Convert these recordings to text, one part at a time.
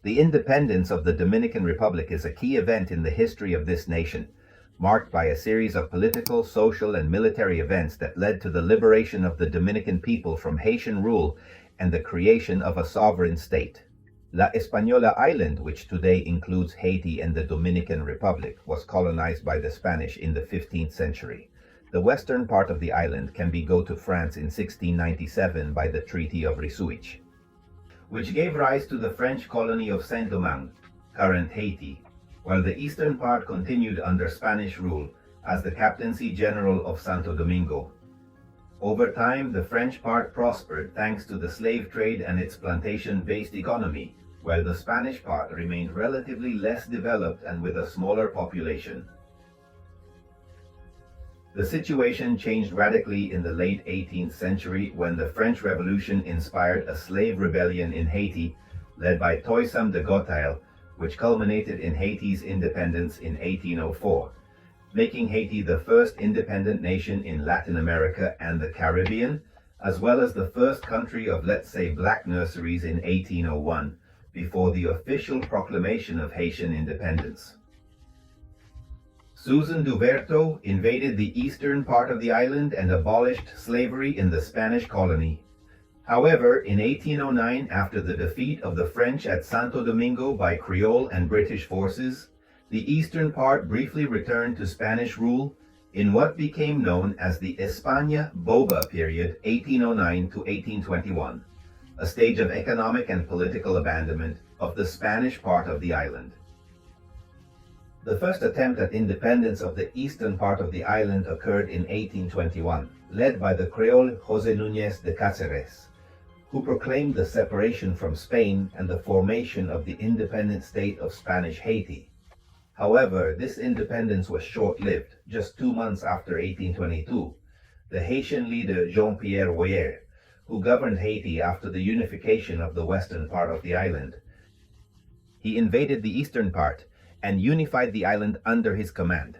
The independence of the Dominican Republic is a key event in the history of this nation, marked by a series of political, social, and military events that led to the liberation of the Dominican people from Haitian rule and the creation of a sovereign state. La Española Island, which today includes Haiti and the Dominican Republic, was colonized by the Spanish in the 15th century. The western part of the island can be go to France in 1697 by the Treaty of Risuich, which gave rise to the French colony of Saint-Domingue, current Haiti, while the eastern part continued under Spanish rule as the Captaincy General of Santo Domingo. Over time, the French part prospered thanks to the slave trade and its plantation-based economy, while the Spanish part remained relatively less developed and with a smaller population. The situation changed radically in the late 18th century when the French Revolution inspired a slave rebellion in Haiti led by Toussaint de Gautil, which culminated in Haiti's independence in 1804, making Haiti the first independent nation in Latin America and the Caribbean, as well as the first country of, let's say, black nurseries in 1801, before the official proclamation of Haitian independence. Susan Duverto invaded the eastern part of the island and abolished slavery in the Spanish colony. However, in 1809, after the defeat of the French at Santo Domingo by Creole and British forces, the eastern part briefly returned to Spanish rule in what became known as the España Boba period 1809 to 1821, a stage of economic and political abandonment of the Spanish part of the island. The first attempt at independence of the eastern part of the island occurred in 1821, led by the Creole José Núñez de Cáceres, who proclaimed the separation from Spain and the formation of the independent state of Spanish Haiti. However, this independence was short-lived. Just 2 months after 1822, the Haitian leader Jean-Pierre Boyer, who governed Haiti after the unification of the western part of the island, he invaded the eastern part and unified the island under his command.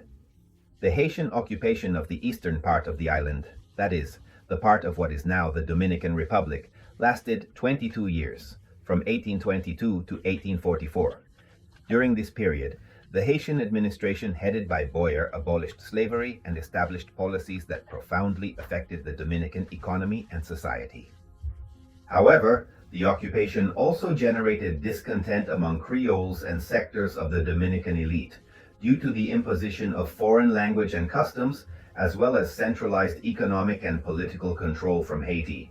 The Haitian occupation of the eastern part of the island, that is, the part of what is now the Dominican Republic, lasted 22 years, from 1822 to 1844. During this period, the Haitian administration headed by Boyer abolished slavery and established policies that profoundly affected the Dominican economy and society. However, the occupation also generated discontent among Creoles and sectors of the Dominican elite due to the imposition of foreign language and customs, as well as centralized economic and political control from Haiti.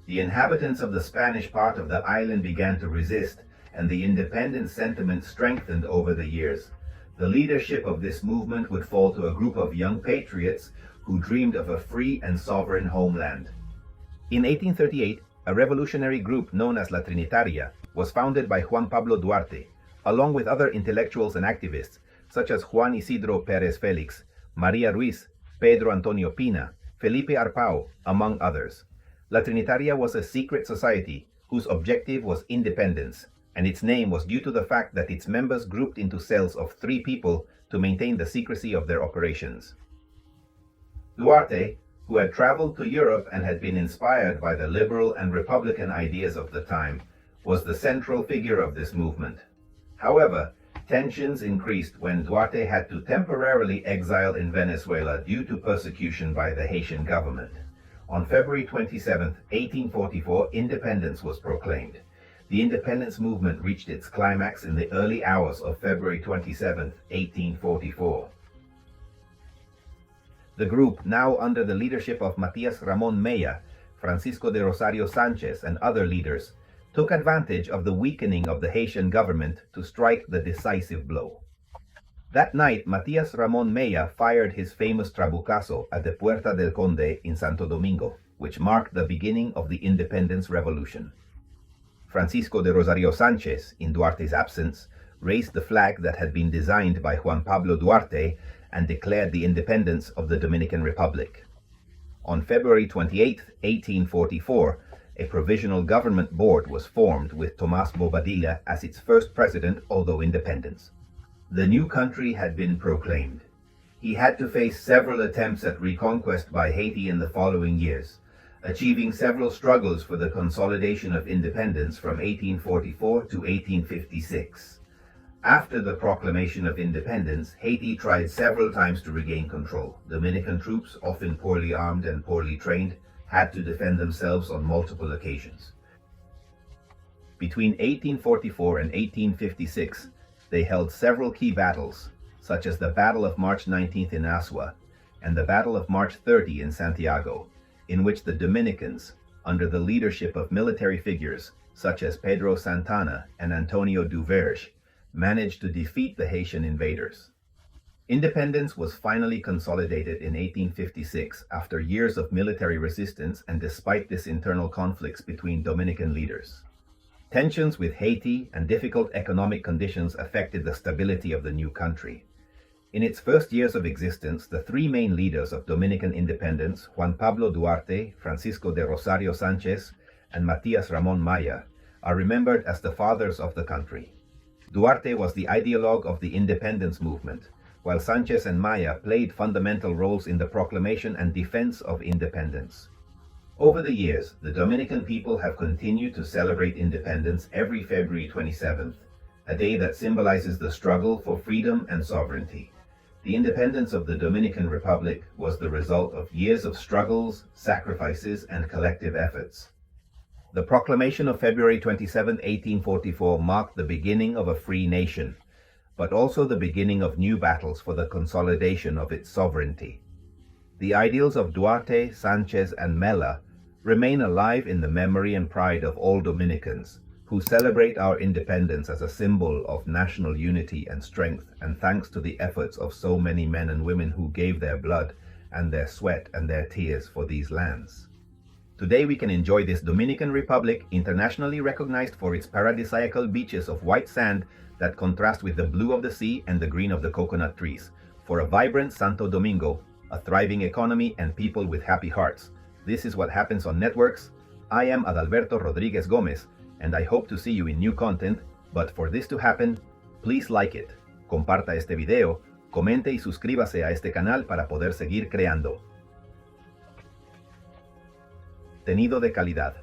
The inhabitants of the Spanish part of the island began to resist, and the independence sentiment strengthened over the years. The leadership of this movement would fall to a group of young patriots who dreamed of a free and sovereign homeland. In 1838, a revolutionary group known as La Trinitaria was founded by Juan Pablo Duarte, along with other intellectuals and activists such as Juan Isidro Pérez Félix, María Ruiz, Pedro Antonio Pina, Felipe Arpao, among others. La Trinitaria was a secret society whose objective was independence, and its name was due to the fact that its members grouped into cells of 3 people to maintain the secrecy of their operations. Duarte, who had traveled to Europe and had been inspired by the liberal and republican ideas of the time, was the central figure of this movement. However, tensions increased when Duarte had to temporarily exile in Venezuela due to persecution by the Haitian government. On February 27, 1844, independence was proclaimed. The independence movement reached its climax in the early hours of February 27, 1844. The group, now under the leadership of Matias Ramon Mella, Francisco de Rosario Sanchez, and other leaders, took advantage of the weakening of the Haitian government to strike the decisive blow. That night, Matias Ramon Mella fired his famous trabucazo at the Puerta del Conde in Santo Domingo, which marked the beginning of the independence revolution. Francisco de Rosario Sanchez, in Duarte's absence, raised the flag that had been designed by Juan Pablo Duarte and declared the independence of the Dominican Republic. On February 28, 1844, a provisional government board was formed with Tomás Bobadilla as its first president, although independent. The new country had been proclaimed. He had to face several attempts at reconquest by Haiti in the following years. achieving several struggles for the consolidation of independence from 1844 to 1856. After the proclamation of independence, Haiti tried several times to regain control. Dominican troops, often poorly armed and poorly trained, had to defend themselves on multiple occasions. Between 1844 and 1856, they held several key battles, such as the Battle of March 19th in Asua and the Battle of March 30 in Santiago, in which the Dominicans, under the leadership of military figures such as Pedro Santana and Antonio Duverge, managed to defeat the Haitian invaders. Independence was finally consolidated in 1856 after years of military resistance and despite this internal conflicts between Dominican leaders. Tensions with Haiti and difficult economic conditions affected the stability of the new country. In its first years of existence, the three main leaders of Dominican independence, Juan Pablo Duarte, Francisco de Rosario Sanchez, and Matias Ramon Maya, are remembered as the fathers of the country. Duarte was the ideologue of the independence movement, while Sanchez and Maya played fundamental roles in the proclamation and defense of independence. Over the years, the Dominican people have continued to celebrate independence every February 27th, a day that symbolizes the struggle for freedom and sovereignty. The independence of the Dominican Republic was the result of years of struggles, sacrifices, and collective efforts. The proclamation of February 27, 1844 marked the beginning of a free nation, but also the beginning of new battles for the consolidation of its sovereignty. The ideals of Duarte, Sanchez, and Mella remain alive in the memory and pride of all Dominicans, who celebrate our independence as a symbol of national unity and strength, and thanks to the efforts of so many men and women who gave their blood and their sweat and their tears for these lands. Today we can enjoy this Dominican Republic, internationally recognized for its paradisiacal beaches of white sand that contrast with the blue of the sea and the green of the coconut trees, for a vibrant Santo Domingo, a thriving economy, and people with happy hearts. This is what happens on networks. I am Adalberto Rodriguez Gomez, and I hope to see you in new content, but for this to happen, please like it, comparta este video, comente y suscríbase a este canal para poder seguir creando. Contenido de calidad.